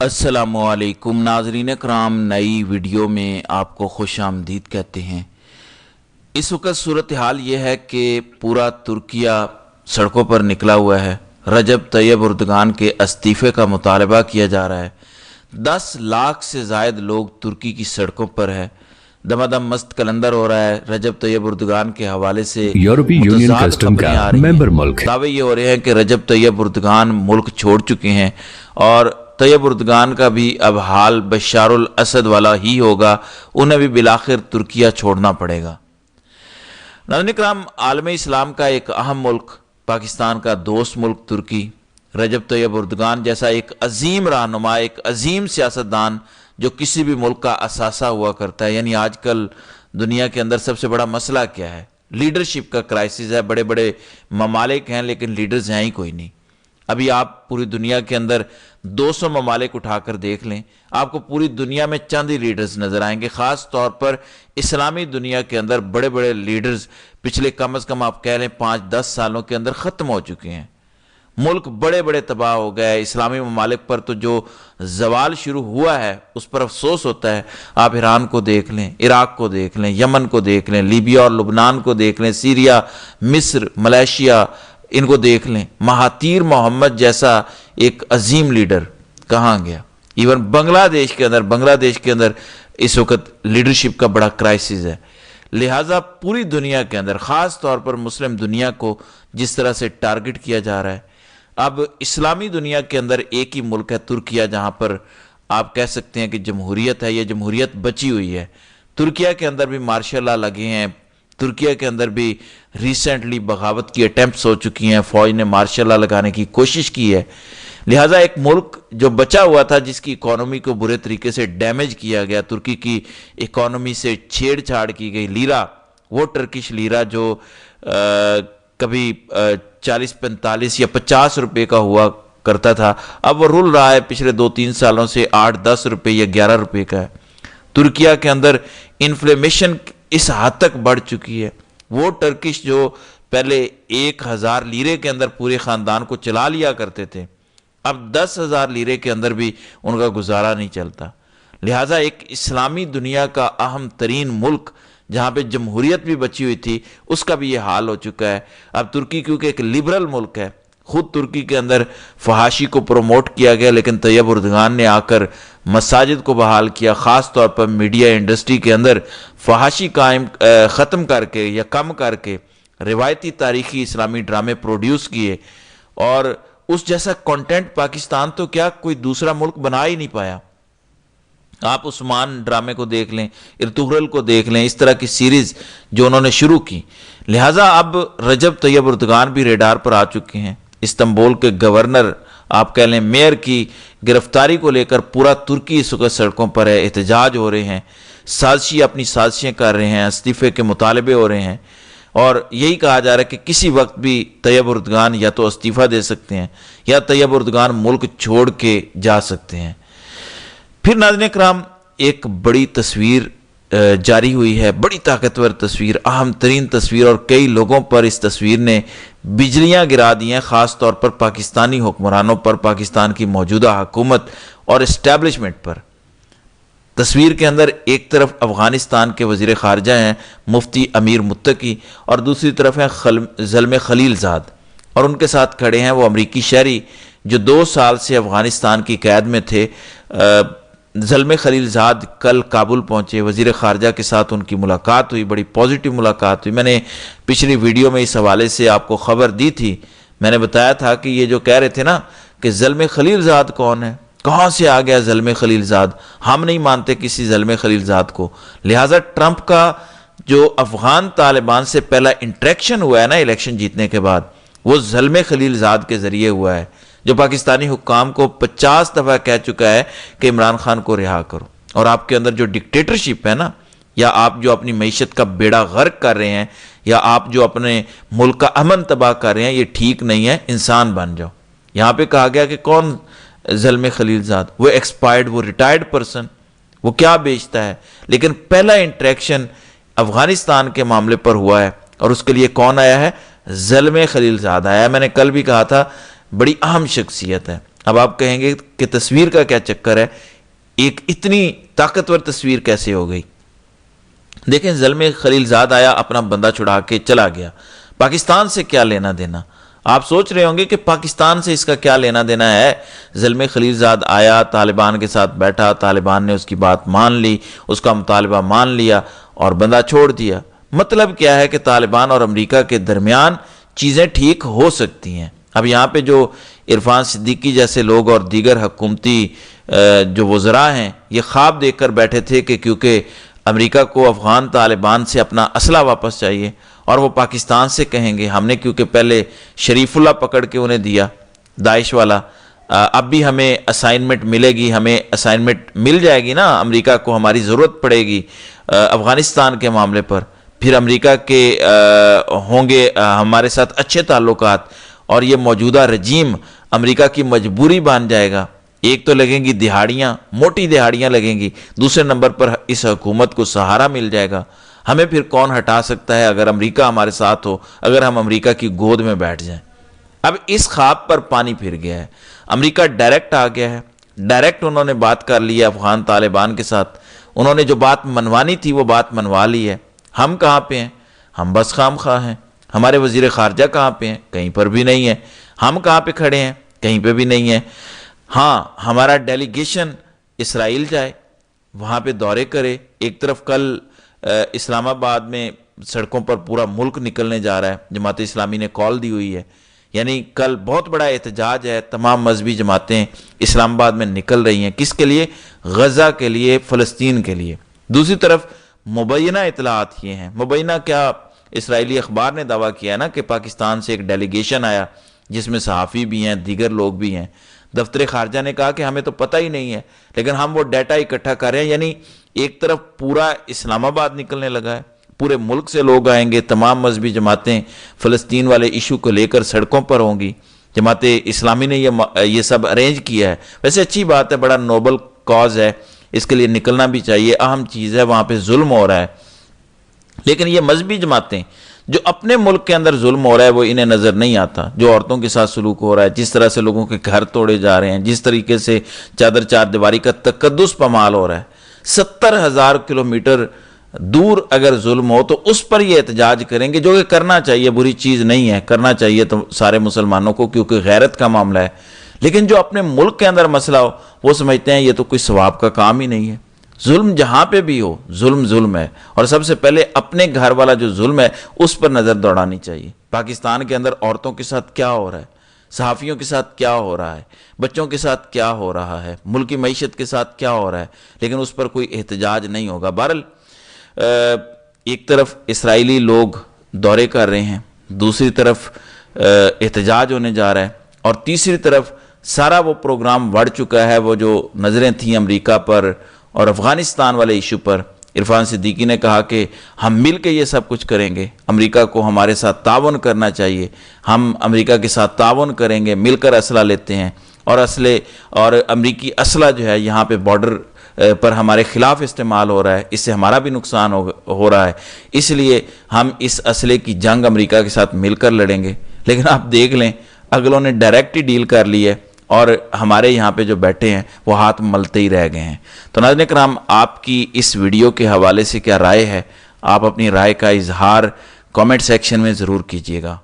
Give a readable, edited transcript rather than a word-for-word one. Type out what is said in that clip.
السلام علیکم ناظرین کرام، نئی ویڈیو میں آپ کو خوش آمدید کہتے ہیں۔ اس وقت صورتحال یہ ہے کہ پورا ترکیہ سڑکوں پر نکلا ہوا ہے۔ رجب طیب اردگان کے استعفے کا مطالبہ کیا جا رہا ہے۔ 10 لاکھ سے زائد لوگ ترکی کی سڑکوں پر ہے۔ دمادم مست کلندر ہو رہا ہے۔ رجب طیب اردگان کے حوالے سے یورپی یونین کسٹم کا ممبر ملک ہے۔ دعوے یہ ہو رہے ہیں کہ رجب طیب اردگان ملک چھوڑ چکے ہیں اور طیب اردگان کا بھی اب حال بشار الاسد والا ہی ہوگا، انہیں بھی بالآخر ترکیہ چھوڑنا پڑے گا۔ ناظرین کرام، عالم اسلام کا ایک اہم ملک، پاکستان کا دوست ملک ترکی، رجب طیب اردگان جیسا ایک عظیم رہنما، ایک عظیم سیاستدان جو کسی بھی ملک کا اثاثہ ہوا کرتا ہے۔ یعنی آج کل دنیا کے اندر سب سے بڑا مسئلہ کیا ہے؟ لیڈرشپ کا کرائسس ہے۔ بڑے بڑے ممالک ہیں لیکن لیڈرز ہیں ہی کوئی نہیں۔ ابھی آپ پوری دنیا کے اندر 200 ممالک اٹھا کر دیکھ لیں، آپ کو پوری دنیا میں چند ہی لیڈرز نظر آئیں گے۔ خاص طور پر اسلامی دنیا کے اندر بڑے بڑے لیڈرز پچھلے کم از کم آپ کہہ لیں 5-10 سالوں کے اندر ختم ہو چکے ہیں۔ ملک بڑے بڑے تباہ ہو گئے۔ اسلامی ممالک پر تو جو زوال شروع ہوا ہے اس پر افسوس ہوتا ہے۔ آپ ایران کو دیکھ لیں، عراق کو دیکھ لیں، یمن کو دیکھ لیں، لیبیا اور لبنان کو دیکھ لیں، سیریا، مصر، ملیشیا، ان کو دیکھ لیں۔ مہاتیر محمد جیسا ایک عظیم لیڈر کہاں گیا؟ ایون بنگلہ دیش کے اندر اس وقت لیڈرشپ کا بڑا کرائسس ہے۔ لہٰذا پوری دنیا کے اندر، خاص طور پر مسلم دنیا کو جس طرح سے ٹارگٹ کیا جا رہا ہے، اب اسلامی دنیا کے اندر ایک ہی ملک ہے ترکیہ، جہاں پر آپ کہہ سکتے ہیں کہ جمہوریت ہے، یہ جمہوریت بچی ہوئی ہے۔ ترکیہ کے اندر بھی مارشل لا لگے ہیں، ترکیہ کے اندر بھی ریسنٹلی بغاوت کی اٹیمپٹس ہو چکی ہیں، فوج نے مارشل لا لگانے کی کوشش کی ہے۔ لہٰذا ایک ملک جو بچا ہوا تھا، جس کی اکانومی کو برے طریقے سے ڈیمیج کیا گیا، ترکی کی اکانومی سے چھیڑ چھاڑ کی گئی، لیرہ، وہ ٹرکش لیرہ جو کبھی 40-45 یا 50 روپے کا ہوا کرتا تھا، اب وہ رول رہا ہے پچھلے 2-3 سالوں سے 8-10 روپے یا 11 روپے کا ہے۔ ترکیہ کے اندر انفلیمیشن اس حد تک بڑھ چکی ہے۔ وہ ٹرکش جو پہلے 1000 لیرے کے اندر پورے خاندان کو چلا لیا کرتے تھے، اب 10,000 لیرے کے اندر بھی ان کا گزارا نہیں چلتا۔ لہٰذا ایک اسلامی دنیا کا اہم ترین ملک جہاں پہ جمہوریت بھی بچی ہوئی تھی، اس کا بھی یہ حال ہو چکا ہے۔ اب ترکی کیونکہ ایک لبرل ملک ہے، خود ترکی کے اندر فحاشی کو پروموٹ کیا گیا، لیکن طیب اردگان نے آ کر مساجد کو بحال کیا، خاص طور پر میڈیا انڈسٹری کے اندر فحاشی ختم کر کے یا کم کر کے روایتی تاریخی اسلامی ڈرامے پروڈیوس کیے، اور اس جیسا کنٹینٹ پاکستان تو کیا کوئی دوسرا ملک بنا ہی نہیں پایا۔ آپ عثمان ڈرامے کو دیکھ لیں، ارطغرل کو دیکھ لیں، اس طرح کی سیریز جو انہوں نے شروع کی۔ لہٰذا اب رجب طیب اردگان بھی ریڈار پر آ چکے ہیں۔ استنبول کے گورنر، آپ کہہ لیں میئر کی گرفتاری کو لے کر پورا ترکی اس وقت سڑکوں پر ہے، احتجاج ہو رہے ہیں، سازشی اپنی سازشیں کر رہے ہیں، استعفے کے مطالبے ہو رہے ہیں، اور یہی کہا جا رہا ہے کہ کسی وقت بھی طیب اردگان یا تو استعفیٰ دے سکتے ہیں یا طیب اردگان ملک چھوڑ کے جا سکتے ہیں۔ پھر ناظرین کرام، ایک بڑی تصویر جاری ہوئی ہے، بڑی طاقتور تصویر، اہم ترین تصویر، اور کئی لوگوں پر اس تصویر نے بجلیاں گرا دی ہیں، خاص طور پر پاکستانی حکمرانوں پر، پاکستان کی موجودہ حکومت اور اسٹیبلشمنٹ پر۔ تصویر کے اندر ایک طرف افغانستان کے وزیر خارجہ ہیں مفتی امیر متقی، اور دوسری طرف ہیں زلمے خلیل زاد، اور ان کے ساتھ کھڑے ہیں وہ امریکی شہری جو 2 سال سے افغانستان کی قید میں تھے۔ زلمے خلیل زاد کل کابل پہنچے، وزیر خارجہ کے ساتھ ان کی ملاقات ہوئی، بڑی پازیٹیو ملاقات ہوئی۔ میں نے پچھلی ویڈیو میں اس حوالے سے آپ کو خبر دی تھی، میں نے بتایا تھا کہ یہ جو کہہ رہے تھے نا کہ زلمے خلیل زاد کون ہے، کہاں سے آ گیا زلمے خلیل زاد، ہم نہیں مانتے کسی زلمے خلیل زاد کو۔ لہٰذا ٹرمپ کا جو افغان طالبان سے پہلا انٹریکشن ہوا ہے نا الیکشن جیتنے کے بعد، وہ زلمے خلیل زاد کے ذریعے ہوا ہے، جو پاکستانی حکام کو 50 دفعہ کہہ چکا ہے کہ عمران خان کو رہا کرو۔ اور آپ کے اندر جو ڈکٹیٹرشپ ہے نا، یا آپ جو اپنی معیشت کا بیڑا غرق کر رہے ہیں، یا آپ جو اپنے ملک کا امن تباہ کر رہے ہیں، یہ ٹھیک نہیں ہے، انسان بن جاؤ۔ یہاں پہ کہا گیا کہ کون زلمے خلیل زاد؟ وہ ایکسپائرڈ، وہ ریٹائرڈ پرسن، وہ کیا بیچتا ہے؟ لیکن پہلا انٹریکشن افغانستان کے معاملے پر ہوا ہے، اور اس کے لیے کون آیا ہے؟ زلمے خلیل زاد آیا ہے۔ میں نے کل بھی کہا تھا بڑی اہم شخصیت ہے۔ اب آپ کہیں گے کہ تصویر کا کیا چکر ہے، ایک اتنی طاقتور تصویر کیسے ہو گئی؟ دیکھیں زلمے خلیل زاد آیا، اپنا بندہ چھڑا کے چلا گیا، پاکستان سے کیا لینا دینا؟ آپ سوچ رہے ہوں گے کہ پاکستان سے اس کا کیا لینا دینا ہے؟ زلمے خلیل زاد آیا، طالبان کے ساتھ بیٹھا، طالبان نے اس کی بات مان لی، اس کا مطالبہ مان لیا اور بندہ چھوڑ دیا۔ مطلب کیا ہے کہ طالبان اور امریکہ کے درمیان چیزیں ٹھیک ہو سکتی ہیں۔ اب یہاں پہ جو عرفان صدیقی جیسے لوگ اور دیگر حکومتی جو وزراء ہیں، یہ خواب دیکھ کر بیٹھے تھے کہ کیونکہ امریکہ کو افغان طالبان سے اپنا اسلحہ واپس چاہیے اور وہ پاکستان سے کہیں گے ہم نے کیونکہ پہلے شریف اللہ پکڑ کے انہیں دیا، داعش والا، اب بھی ہمیں اسائنمنٹ ملے گی، ہمیں اسائنمنٹ مل جائے گی نا، امریکہ کو ہماری ضرورت پڑے گی افغانستان کے معاملے پر، پھر امریکہ کے ہوں گے ہمارے ساتھ اچھے تعلقات، اور یہ موجودہ رجیم امریکہ کی مجبوری بن جائے گا۔ ایک تو لگیں گی دہاڑیاں، موٹی دہاڑیاں لگیں گی، دوسرے نمبر پر اس حکومت کو سہارا مل جائے گا۔ ہمیں پھر کون ہٹا سکتا ہے اگر امریکہ ہمارے ساتھ ہو، اگر ہم امریکہ کی گود میں بیٹھ جائیں؟ اب اس خواب پر پانی پھر گیا ہے، امریکہ ڈائریکٹ آ گیا ہے، ڈائریکٹ انہوں نے بات کر لی ہے افغان طالبان کے ساتھ، انہوں نے جو بات منوانی تھی وہ بات منوا لی ہے۔ ہم کہاں پہ ہیں؟ ہم بس خام خواہ ہیں۔ ہمارے وزیر خارجہ کہاں پہ ہیں؟ کہیں پر بھی نہیں ہے۔ ہم کہاں پہ کھڑے ہیں؟ کہیں پہ بھی نہیں ہے۔ ہاں ہمارا ڈیلیگیشن اسرائیل جائے، وہاں پہ دورے کرے، ایک طرف کل اسلام آباد میں سڑکوں پر پورا ملک نکلنے جا رہا ہے، جماعت اسلامی نے کال دی ہوئی ہے، یعنی کل بہت بڑا احتجاج ہے، تمام مذہبی جماعتیں اسلام آباد میں نکل رہی ہیں، کس کے لیے؟ غزہ کے لیے، فلسطین کے لیے۔ دوسری طرف مبینہ اطلاعات یہ ہیں، مبینہ کیا، اسرائیلی اخبار نے دعویٰ کیا ہے نا کہ پاکستان سے ایک ڈیلیگیشن آیا جس میں صحافی بھی ہیں، دیگر لوگ بھی ہیں۔ دفتر خارجہ نے کہا کہ ہمیں تو پتہ ہی نہیں ہے، لیکن ہم وہ ڈیٹا اکٹھا کر رہے ہیں، یعنی ایک طرف پورا اسلام آباد نکلنے لگا ہے، پورے ملک سے لوگ آئیں گے، تمام مذہبی جماعتیں فلسطین والے ایشو کو لے کر سڑکوں پر ہوں گی۔ جماعت اسلامی نے یہ سب ارینج کیا ہے، ویسے اچھی بات ہے، بڑا نوبل کاز ہے، اس کے لیے نکلنا بھی چاہیے، اہم چیز ہے، وہاں پہ ظلم ہو رہا ہے، لیکن یہ مذہبی جماعتیں جو اپنے ملک کے اندر ظلم ہو رہا ہے وہ انہیں نظر نہیں آتا، جو عورتوں کے ساتھ سلوک ہو رہا ہے، جس طرح سے لوگوں کے گھر توڑے جا رہے ہیں، جس طریقے سے چادر چار دیواری کا تقدس پامال ہو رہا ہے۔ 70,000 کلومیٹر دور اگر ظلم ہو تو اس پر یہ احتجاج کریں گے، جو کہ کرنا چاہیے، بری چیز نہیں ہے، کرنا چاہیے تو سارے مسلمانوں کو، کیونکہ غیرت کا معاملہ ہے۔ لیکن جو اپنے ملک کے اندر مسئلہ ہو وہ سمجھتے ہیں یہ تو کوئی ثواب کا کام ہی نہیں ہے۔ ظلم جہاں پہ بھی ہو، ظلم ظلم ہے، اور سب سے پہلے اپنے گھر والا جو ظلم ہے اس پر نظر دوڑانی چاہیے۔ پاکستان کے اندر عورتوں کے ساتھ کیا ہو رہا ہے، صحافیوں کے ساتھ کیا ہو رہا ہے، بچوں کے ساتھ کیا ہو رہا ہے، ملکی معیشت کے ساتھ کیا ہو رہا ہے، لیکن اس پر کوئی احتجاج نہیں ہوگا۔ بہرحال ایک طرف اسرائیلی لوگ دورے کر رہے ہیں، دوسری طرف احتجاج ہونے جا رہا ہے، اور تیسری طرف سارا وہ پروگرام بڑھ چکا ہے، وہ جو نظریں تھیں امریکہ پر اور افغانستان والے ایشو پر۔ عرفان صدیقی نے کہا کہ ہم مل کے یہ سب کچھ کریں گے، امریکہ کو ہمارے ساتھ تعاون کرنا چاہیے، ہم امریکہ کے ساتھ تعاون کریں گے، مل کر اسلحہ لیتے ہیں، اور امریکی اسلحہ جو ہے یہاں پہ بارڈر پر ہمارے خلاف استعمال ہو رہا ہے، اس سے ہمارا بھی نقصان ہو رہا ہے، اس لیے ہم اس اسلحے کی جنگ امریکہ کے ساتھ مل کر لڑیں گے۔ لیکن آپ دیکھ لیں اگلوں نے ڈائریکٹ ہی ڈیل کر لی ہے، اور ہمارے یہاں پہ جو بیٹھے ہیں وہ ہاتھ ملتے ہی رہ گئے ہیں۔ تو ناظرین کرام، آپ کی اس ویڈیو کے حوالے سے کیا رائے ہے؟ آپ اپنی رائے کا اظہار کامنٹ سیکشن میں ضرور کیجیے گا۔